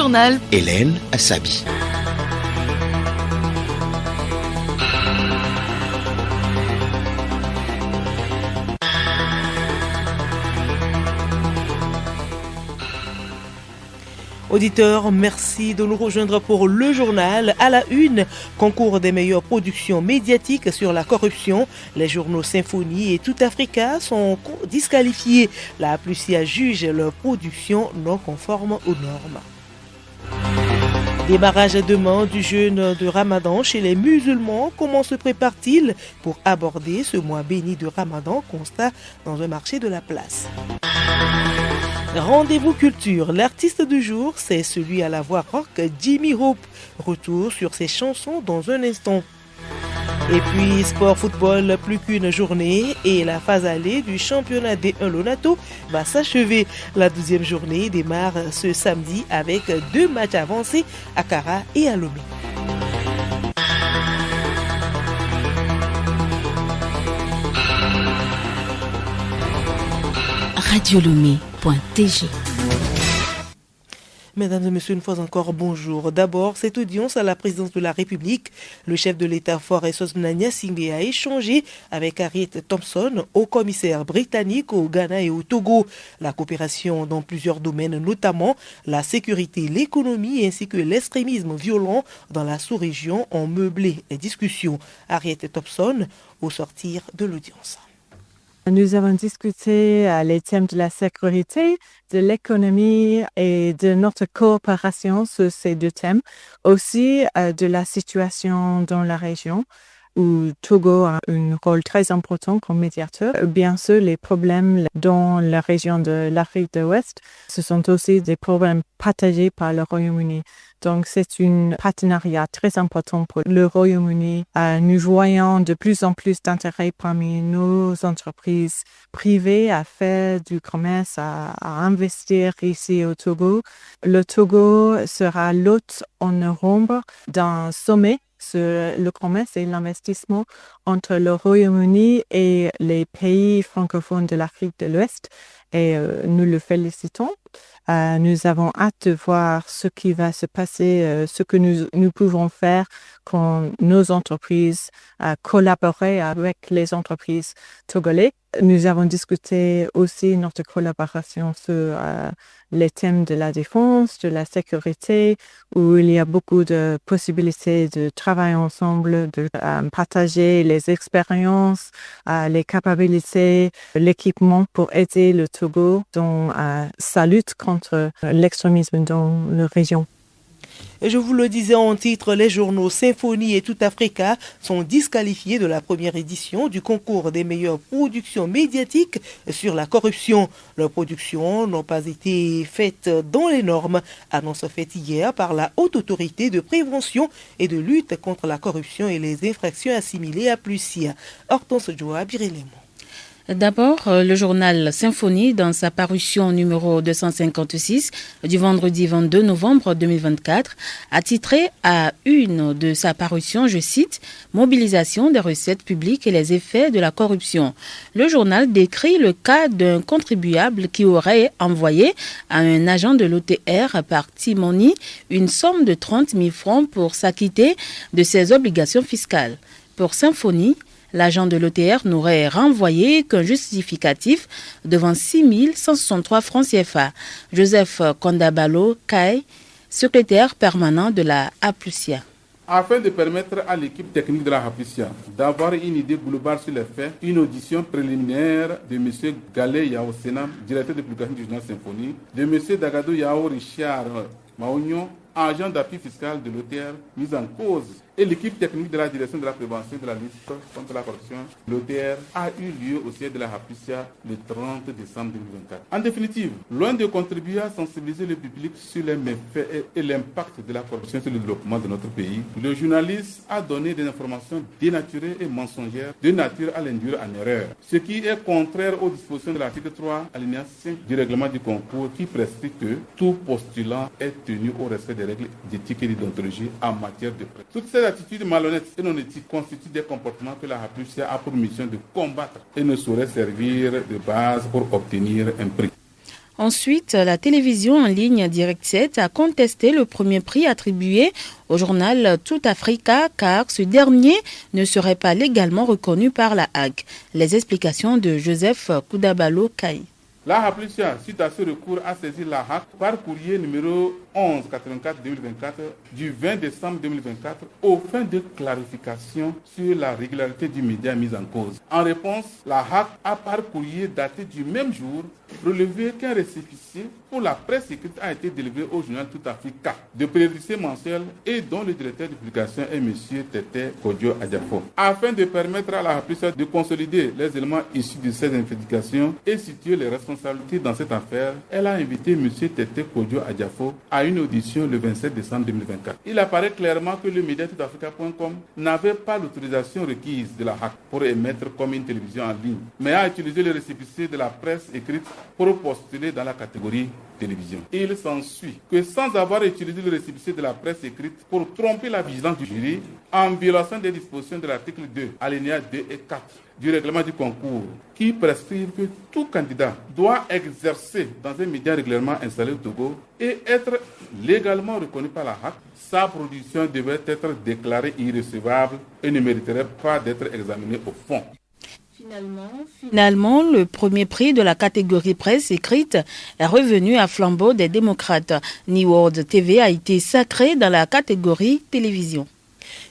journal. Hélène Assabi. Auditeurs, merci de nous rejoindre pour le journal. À la une, concours des meilleures productions médiatiques sur la corruption. Les journaux Symphonie et Tout Africa sont disqualifiés. La Aplusia juge leur production non conforme aux normes. Démarrage demain du jeûne de Ramadan chez les musulmans. Comment se prépare-t-il pour aborder ce mois béni de Ramadan? Constat dans un marché de la place. Rendez-vous culture. L'artiste du jour, c'est celui à la voix rock, Jimmy Hope. Retour sur ses chansons dans un instant. Et puis, sport football, plus qu'une journée et la phase allée du championnat D1 Lonato va s'achever. La 12e journée démarre ce samedi avec 2 matchs avancés à Kara et à Lomé. Radiolomé.tg. Mesdames et messieurs, une fois encore, bonjour. D'abord, cette audience à la présidence de la République, le chef de l'État Faure Eswatini Gnassingbé a échangé avec Harriet Thompson, haut commissaire britannique au Ghana et au Togo. La coopération dans plusieurs domaines, notamment la sécurité, l'économie ainsi que l'extrémisme violent dans la sous-région, ont meublé les discussions. Harriet Thompson au sortir de l'audience. Nous avons discuté les thèmes de la sécurité, de l'économie et de notre coopération sur ces 2 thèmes. Aussi de la situation dans la région où Togo a un rôle très important comme médiateur. Bien sûr, les problèmes dans la région de l'Afrique de l'Ouest, ce sont aussi des problèmes partagés par le Royaume-Uni. Donc, c'est un partenariat très important pour le Royaume-Uni. Nous voyons de plus en plus d'intérêt parmi nos entreprises privées à faire du commerce, à investir ici au Togo. Le Togo sera l'hôte en novembre d'un sommet sur le commerce et l'investissement entre le Royaume-Uni et les pays francophones de l'Afrique de l'Ouest. Et nous le félicitons. Nous avons hâte de voir ce qui va se passer, ce que nous pouvons faire quand nos entreprises collaborent avec les entreprises togolaises. Nous avons discuté aussi notre collaboration sur les thèmes de la défense, de la sécurité, où il y a beaucoup de possibilités de travailler ensemble, de partager les expériences, les capacités, l'équipement pour aider le Togo dans sa lutte contre l'extrémisme dans la région. Et je vous le disais en titre, les journaux Symphonie et Tout Africa sont disqualifiés de la première édition du concours des meilleures productions médiatiques sur la corruption. Leurs productions n'ont pas été faites dans les normes, annonce faite hier par la Haute Autorité de prévention et de lutte contre la corruption et les infractions assimilées à Aplusia. Hortense Joa Birélémon. D'abord, le journal Symphonie, dans sa parution numéro 256 du vendredi 22 novembre 2024, a titré à une de sa parution, je cite, « Mobilisation des recettes publiques et les effets de la corruption ». Le journal décrit le cas d'un contribuable qui aurait envoyé à un agent de l'OTR par timonie une somme de 30 000 francs pour s'acquitter de ses obligations fiscales. Pour Symphonie, l'agent de l'OTR n'aurait renvoyé qu'un justificatif devant 6 163 francs CFA. Joseph Kondabalo Kai, secrétaire permanent de la Aplusia. Afin de permettre à l'équipe technique de la Aplusia d'avoir une idée globale sur les faits, une audition préliminaire de M. Galé Yao Senam, directeur de publication du journal Symphonie, de M. Dagado Yao Richard Maognon, agent d'appui fiscal de l'OTR, mis en cause, et l'équipe technique de la direction de la prévention de la lutte contre la corruption, l'OTR, a eu lieu au siège de la Aplusia le 30 décembre 2024. En définitive, loin de contribuer à sensibiliser le public sur les méfaits et l'impact de la corruption sur le développement de notre pays, le journaliste a donné des informations dénaturées et mensongères de nature à l'induire en erreur, ce qui est contraire aux dispositions de l'article 3, alinéa 5 du règlement du concours qui prescrit que tout postulant est tenu au respect des règles d'éthique et d'idéontologie en matière de presse. Toutes ces attitudes malhonnêtes et non éthiques constituent des comportements que la Aplusia a pour mission de combattre et ne sauraient servir de base pour obtenir un prix. Ensuite, la télévision en ligne Direct 7 a contesté le premier prix attribué au journal Tout Africa car ce dernier ne serait pas légalement reconnu par la Hague. Les explications de Joseph Koudabalo Kaï. La Haplicia, suite à ce recours, a saisi la Hague par courrier numéro 1184-2024 du 20 décembre 2024 aux fins de clarification sur la régularité du média mis en cause. En réponse, la Hague a par courrier daté du même jour relevé qu'un récépissé pour la presse écrite a été délivré au journal Tout Africa de périodicité mensuelle et dont le directeur de publication est M. Tete Kodjo Adjafo. Afin de permettre à la Haplicia de consolider les éléments issus de ces investigations et situer les responsabilités dans cette affaire, elle a invité M. Tete Kodjo Adjafo à une audition le 27 décembre 2024. Il apparaît clairement que le média toutafrica.com n'avait pas l'autorisation requise de la Hague pour émettre comme une télévision en ligne, mais a utilisé le récépissé de la presse écrite pour postuler dans la catégorie télévision. Il s'ensuit que sans avoir utilisé le récépissé de la presse écrite pour tromper la vigilance du jury, en violation des dispositions de l'article 2, alinéas 2 et 4 du règlement du concours, qui prescrivent que tout candidat doit exercer dans un média régulièrement installé au Togo et être légalement reconnu par la Hague, sa production devait être déclarée irrecevable et ne mériterait pas d'être examinée au fond. Finalement, le premier prix de la catégorie presse écrite est revenu à flambeau des démocrates. New World TV a été sacré dans la catégorie télévision.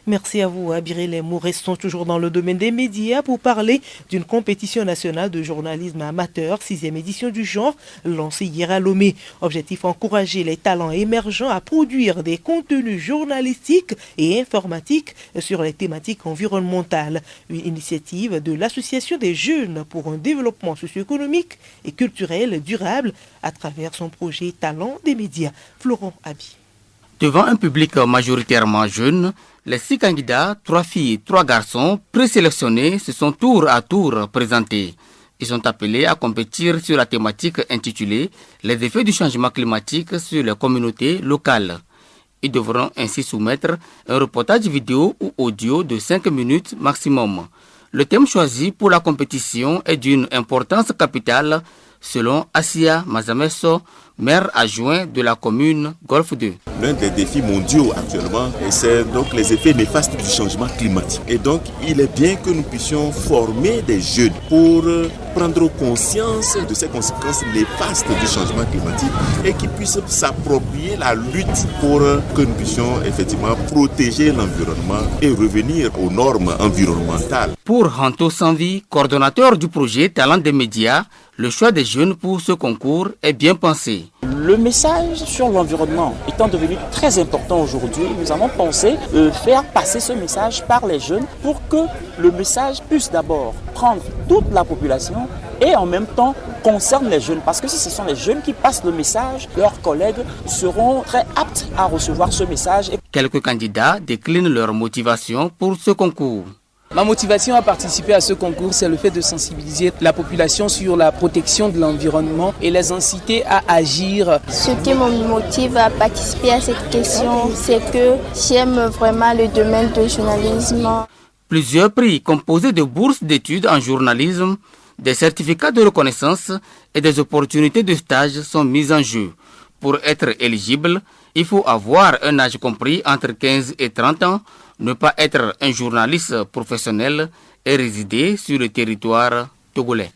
Merci à vous, Abiré. Les mots restons toujours dans le domaine des médias pour parler d'une compétition nationale de journalisme amateur, 6e édition du genre, lancée hier à Lomé. Objectif, encourager les talents émergents à produire des contenus journalistiques et informatiques sur les thématiques environnementales. Une initiative de l'Association des jeunes pour un développement socio-économique et culturel durable à travers son projet Talent des médias. Florent Abi. Devant un public majoritairement jeune, les 6 candidats, 3 filles, 3 garçons, présélectionnés, se sont tour à tour présentés. Ils sont appelés à compétir sur la thématique intitulée « Les effets du changement climatique sur les communautés locales ». Ils devront ainsi soumettre un reportage vidéo ou audio de 5 minutes maximum. Le thème choisi pour la compétition est d'une importance capitale selon Assia Mazamesso, maire adjoint de la commune Golfe 2. L'un des défis mondiaux actuellement, c'est donc les effets néfastes du changement climatique. Et donc, il est bien que nous puissions former des jeunes pour prendre conscience de ces conséquences néfastes du changement climatique et qu'ils puissent s'approprier la lutte pour que nous puissions effectivement protéger l'environnement et revenir aux normes environnementales. Pour Ranto Sanvi, coordonnateur du projet Talent des médias, le choix des jeunes pour ce concours est bien pensé. Le message sur l'environnement étant devenu très important aujourd'hui, nous avons pensé faire passer ce message par les jeunes pour que le message puisse d'abord prendre toute la population et en même temps concerne les jeunes. Parce que si ce sont les jeunes qui passent le message, leurs collègues seront très aptes à recevoir ce message. Quelques candidats déclinent leur motivation pour ce concours. Ma motivation à participer à ce concours, c'est le fait de sensibiliser la population sur la protection de l'environnement et les inciter à agir. Ce qui me motive à participer à cette question, c'est que j'aime vraiment le domaine du journalisme. Plusieurs prix composés de bourses d'études en journalisme, des certificats de reconnaissance et des opportunités de stage sont mis en jeu. Pour être éligible, il faut avoir un âge compris entre 15 et 30 ans, ne pas être un journaliste professionnel et résider sur le territoire togolais.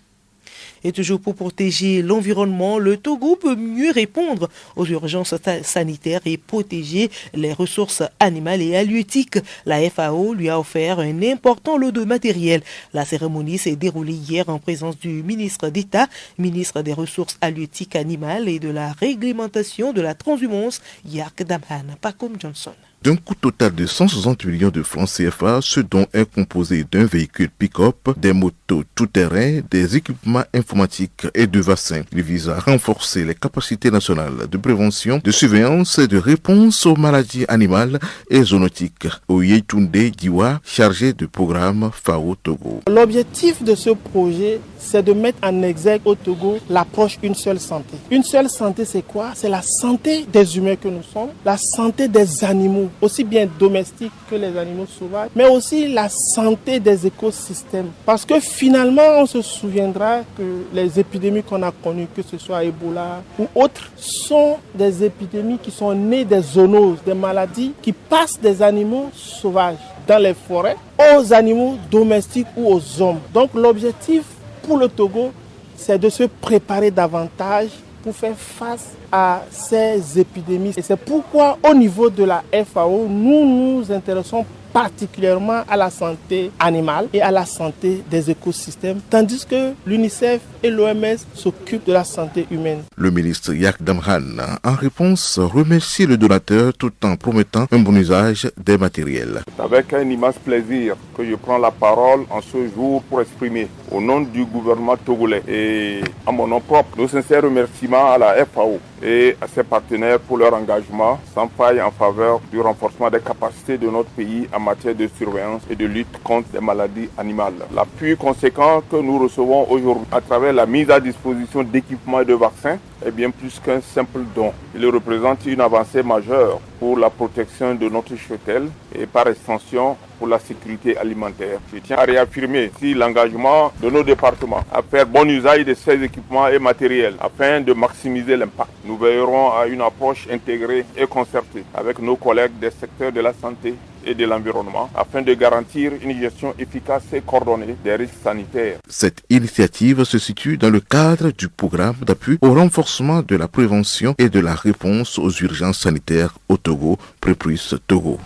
Et toujours pour protéger l'environnement, le Togo peut mieux répondre aux urgences sanitaires et protéger les ressources animales et halieutiques. La FAO lui a offert un important lot de matériel. La cérémonie s'est déroulée hier en présence du ministre d'État, ministre des Ressources halieutiques animales et de la réglementation de la transhumance, Yark Damhan, Pacom Johnson. D'un coût total de 160 millions de francs CFA, ce dont est composé d'un véhicule pick-up, des motos tout-terrain, des équipements informatiques et de vaccins. Il vise à renforcer les capacités nationales de prévention, de surveillance et de réponse aux maladies animales et zoonotiques. Oyetunde Diwa, chargé de programme FAO Togo. L'objectif de ce projet, c'est de mettre en exergue au Togo l'approche une seule santé. Une seule santé, c'est quoi? C'est la santé des humains que nous sommes, la santé des animaux aussi bien domestiques que les animaux sauvages, mais aussi la santé des écosystèmes. Parce que finalement, on se souviendra que les épidémies qu'on a connues, que ce soit Ebola ou autres, sont des épidémies qui sont nées des zoonoses, des maladies qui passent des animaux sauvages dans les forêts aux animaux domestiques ou aux hommes. Donc l'objectif pour le Togo, c'est de se préparer davantage pour faire face à ces épidémies. Et c'est pourquoi au niveau de la FAO, nous nous intéressons particulièrement à la santé animale et à la santé des écosystèmes, tandis que l'UNICEF et l'OMS s'occupent de la santé humaine. Le ministre Yak Damran, en réponse, remercie le donateur tout en promettant un bon usage des matériels. C'est avec un immense plaisir que je prends la parole en ce jour pour exprimer au nom du gouvernement togolais et à mon nom propre nos sincères remerciements à la FAO et à ses partenaires pour leur engagement sans faille en faveur du renforcement des capacités de notre pays en matière de surveillance et de lutte contre les maladies animales. L'appui conséquent que nous recevons aujourd'hui à travers la mise à disposition d'équipements et de vaccins est bien plus qu'un simple don. Il représente une avancée majeure pour la protection de notre cheptel et par extension pour la sécurité alimentaire. Je tiens à réaffirmer ici l'engagement de nos départements à faire bon usage de ces équipements et matériels afin de maximiser l'impact. Nous veillerons à une approche intégrée et concertée avec nos collègues des secteurs de la santé et de l'environnement afin de garantir une gestion efficace et coordonnée des risques sanitaires. Cette initiative se situe dans le cadre du programme d'appui au renforcement de la prévention et de la réponse aux urgences sanitaires au Togo, Prépris Togo.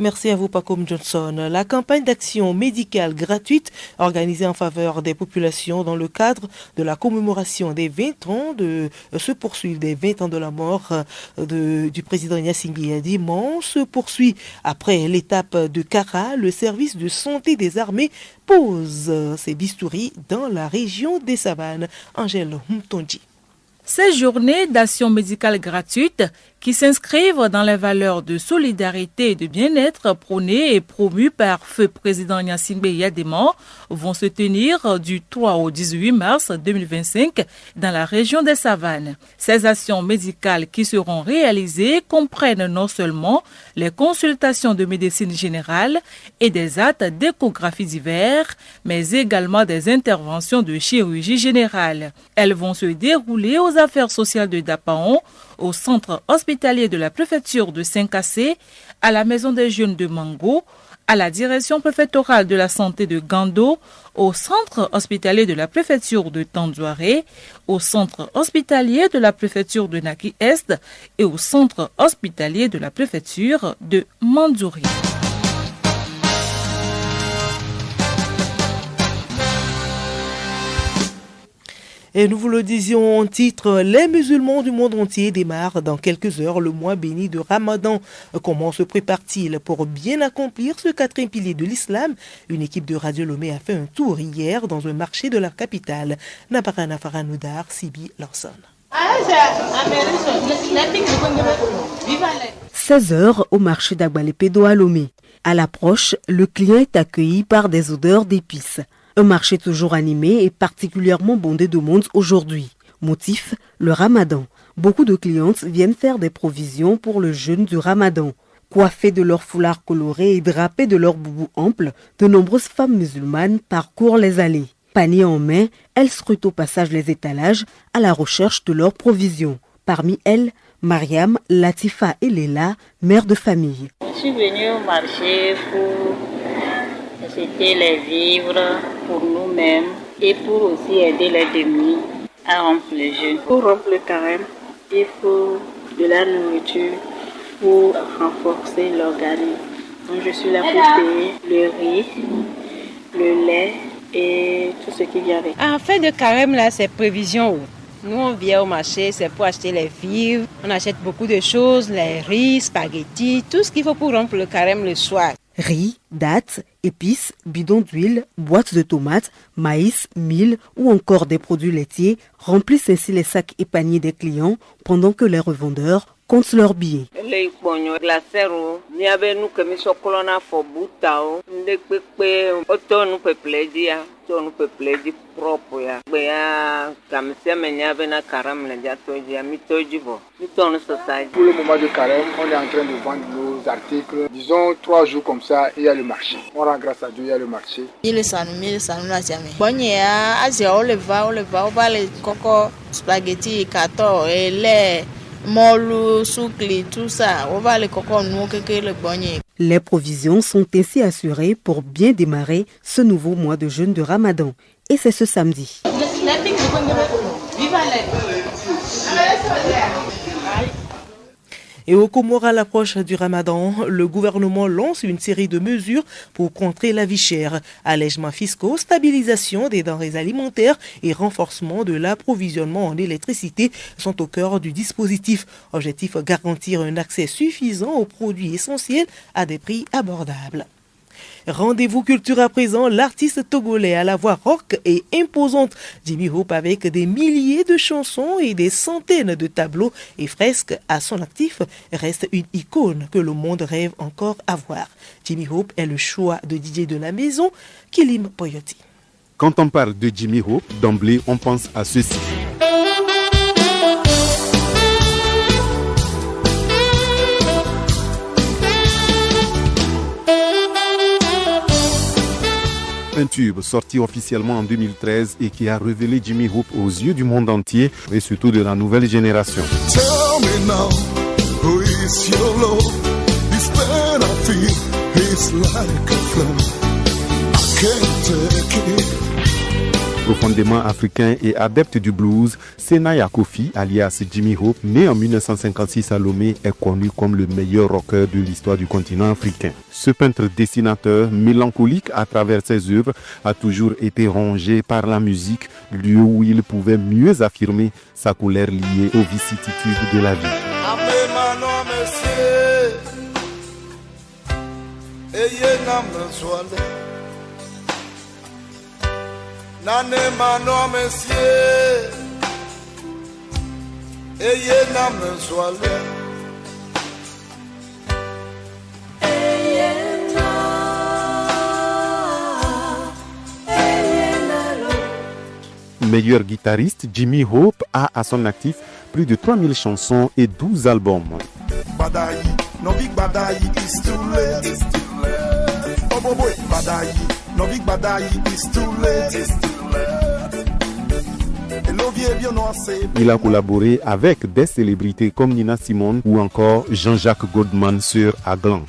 Merci à vous, Pacom Johnson. La campagne d'action médicale gratuite organisée en faveur des populations dans le cadre de la commémoration des 20 ans se poursuit des 20 ans de la mort du président Gnassingbé Yadimon se poursuit après l'étape de Kara. Le service de santé des armées pose ses bistouris dans la région des Savanes. Angèle Mtonji. Ces journées d'action médicale gratuite qui s'inscrivent dans les valeurs de solidarité et de bien-être prônées et promues par feu président Gnassingbé Yadimon vont se tenir du 3 au 18 mars 2025 dans la région des Savanes. Ces actions médicales qui seront réalisées comprennent non seulement les consultations de médecine générale et des actes d'échographie divers, mais également des interventions de chirurgie générale. Elles vont se dérouler aux affaires sociales de Dapaon, au centre hospitalier de la préfecture de Saint-Cassé, à la maison des jeunes de Mango, à la direction préfectorale de la santé de Gando, au centre hospitalier de la préfecture de Tandouaré, au centre hospitalier de la préfecture de Naki-Est et au centre hospitalier de la préfecture de Mandouri. Et nous vous le disions en titre, les musulmans du monde entier démarrent dans quelques heures le mois béni de Ramadan. Comment se prépare-t-il pour bien accomplir ce quatrième pilier de l'islam? Une équipe de Radio Lomé a fait un tour hier dans un marché de la capitale. Nabarana Faranoudar, Sibi Lawson. 16h au marché d'Agbalepédo à Lomé. À l'approche, le client est accueilli par des odeurs d'épices. Un marché toujours animé et particulièrement bondé de monde aujourd'hui. Motif, le ramadan. Beaucoup de clientes viennent faire des provisions pour le jeûne du ramadan. Coiffées de leurs foulards colorés et drapées de leurs boubous amples, de nombreuses femmes musulmanes parcourent les allées. Panier en main, elles scrutent au passage les étalages à la recherche de leurs provisions. Parmi elles, Mariam, Latifa et Léla, mères de famille. Je suis venue au marché pour acheter les vivres pour nous-mêmes et pour aussi aider les démunis à rompre le jeûne. Pour rompre le carême, il faut de la nourriture pour renforcer l'organisme. Donc je suis là pour payer le riz, le lait et tout ce qui vient avec. En fin de carême, là, c'est prévision. Nous, on vient au marché, c'est pour acheter les vivres. On achète beaucoup de choses, les riz, spaghettis, tout ce qu'il faut pour rompre le carême le soir. Riz, dattes, épices, bidons d'huile, boîtes de tomates, maïs, mil ou encore des produits laitiers remplissent ainsi les sacs et paniers des clients pendant que les revendeurs comptent leurs billets. Pour le moment de carême, on est en train de vendre nos articles. Disons 3 jours comme ça, il y a le marché. On rend grâce à Dieu, il y a le marché. Spaghetti, carton, et lait, molu, soukli, tout ça. On va les cocons, nous, que le bonnier. Les provisions sont ainsi assurées pour bien démarrer ce nouveau mois de jeûne de Ramadan. Et c'est ce samedi. Et au Comores, à l'approche du Ramadan, le gouvernement lance une série de mesures pour contrer la vie chère. Allègements fiscaux, stabilisation des denrées alimentaires et renforcement de l'approvisionnement en électricité sont au cœur du dispositif. Objectif, garantir un accès suffisant aux produits essentiels à des prix abordables. Rendez-vous culture à présent, l'artiste togolais à la voix rock et imposante Jimmy Hope avec des milliers de chansons et des centaines de tableaux et fresques à son actif reste une icône que le monde rêve encore à voir. Jimmy Hope est le choix de DJ de la maison, Kilim Poyoti. Quand on parle de Jimmy Hope, d'emblée on pense à ceci. Un tube sorti officiellement en 2013 et qui a révélé Jimmy Hope aux yeux du monde entier et surtout de la nouvelle génération. Profondément africain et adepte du blues, Senaya Kofi, alias Jimmy Hope, né en 1956 à Lomé, est connu comme le meilleur rocker de l'histoire du continent africain. Ce peintre-dessinateur, mélancolique à travers ses œuvres, a toujours été rongé par la musique, lieu où il pouvait mieux affirmer sa colère liée aux vicissitudes de la vie. Meilleur guitariste, Jimmy Hope a à son actif plus de 3000 chansons et 12 albums. Il a collaboré avec des célébrités comme Nina Simone ou encore Jean-Jacques Goldman sur Aglan.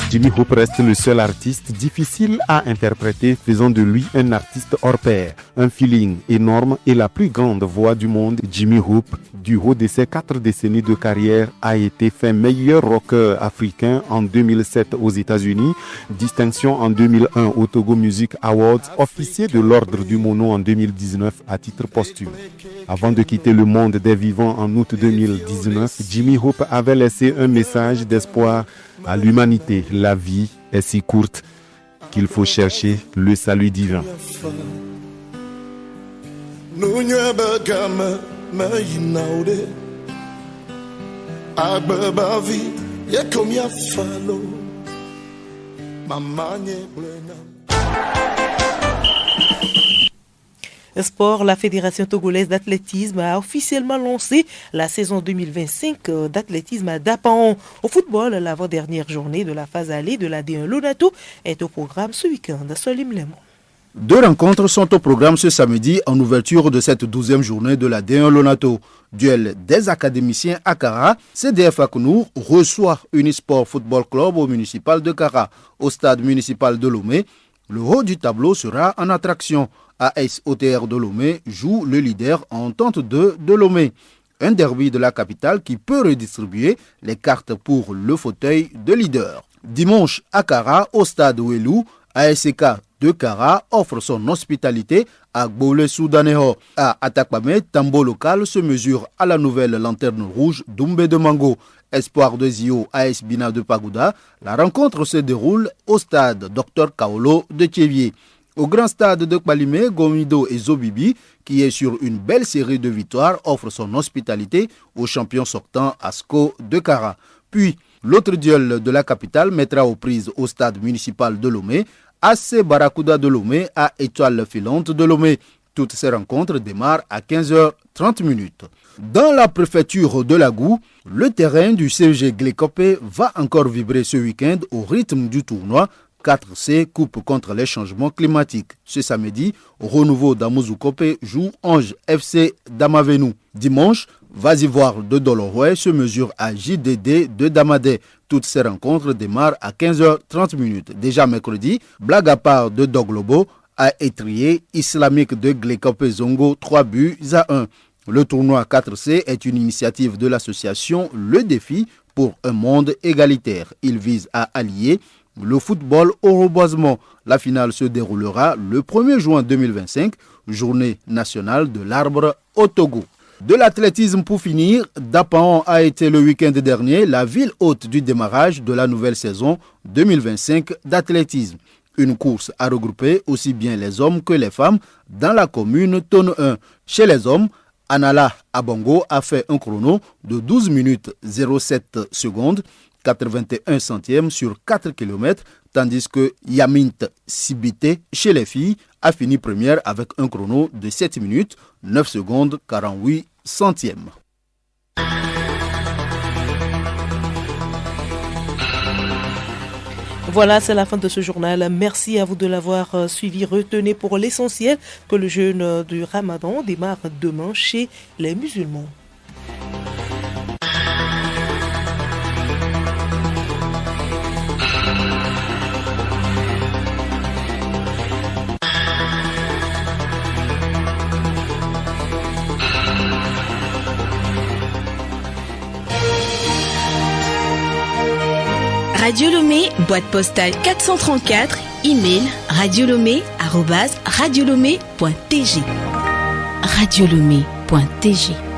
Jimmy Hope reste le seul artiste difficile à interpréter, faisant de lui un artiste hors pair. Un feeling énorme et la plus grande voix du monde, Jimmy Hope, du haut de ses 4 décennies de carrière, a été fait meilleur rocker africain en 2007 aux États-Unis, distinction en 2001 au Togo Music Awards, officier de l'Ordre du Mono en 2019 à titre posthume. Avant de quitter le monde des vivants en août 2019, Jimmy Hope avait laissé un message d'espoir à l'humanité. La vie est si courte qu'il faut chercher le salut divin. Sport, la Fédération togolaise d'athlétisme a officiellement lancé la saison 2025 d'athlétisme à Dapan. Au football, l'avant-dernière journée de la phase allée de la D1 Lonato est au programme ce week-end. Solim Lemon. 2 rencontres sont au programme ce samedi en ouverture de cette 12e journée de la D1 Lonato. Duel des académiciens à Kara, CDF Akounour reçoit Unisport Football Club au municipal de Kara. Au stade municipal de Lomé, le haut du tableau sera en attraction. AS OTR de Lomé joue le leader Entente 2 de Lomé. Un derby de la capitale qui peut redistribuer les cartes pour le fauteuil de leader. Dimanche à Kara, au stade Ouelou, ASK de Kara offre son hospitalité à Gbolé Soudaneho. À Atakpame, Tambo local se mesure à la nouvelle lanterne rouge d'Oumbe de Mango. Espoir de Zio AS Bina de Pagouda, la rencontre se déroule au stade Dr Kaolo de Tchévier. Au grand stade de Kpalimé, Gomido et Zobibi, qui est sur une belle série de victoires, offre son hospitalité au champion sortant Asco de Kara. Puis, l'autre duel de la capitale mettra aux prises au stade municipal de Lomé, AC Barracuda de Lomé à Étoile Filante de Lomé. Toutes ces rencontres démarrent à 15h30. Dans la préfecture de Lagou, le terrain du CEG Glécopé va encore vibrer ce week-end au rythme du tournoi 4C Coupe contre les changements climatiques. Ce samedi, Renouveau d'Amouzoukope joue Ange FC d'Amavenou. Dimanche, Vas-y-voir de Doloroué se mesure à JDD de Damadé. Toutes ces rencontres démarrent à 15h30. Déjà mercredi, blague à part de Doglobo à Étrier, Islamique de Glécopé Zongo 3-1. Le tournoi 4C est une initiative de l'association Le Défi pour un monde égalitaire. Il vise à allier le football au reboisement. La finale se déroulera le 1er juin 2025, journée nationale de l'arbre au Togo. De l'athlétisme pour finir, Dapaon a été le week-end dernier la ville hôte du démarrage de la nouvelle saison 2025 d'athlétisme. Une course à regrouper aussi bien les hommes que les femmes dans la commune Tone 1. Chez les hommes, Anala Abongo a fait un chrono de 12 minutes 07 secondes, 81 centièmes sur 4 km, tandis que Yamint Sibite, chez les filles, a fini première avec un chrono de 7 minutes, 9 secondes, 48 centièmes. Voilà, c'est la fin de ce journal. Merci à vous de l'avoir suivi. Retenez pour l'essentiel que le jeûne du Ramadan démarre demain chez les musulmans. Radio Lomé, boîte postale 434, email radiolomé@radiolomé.tg. radiolomé.tg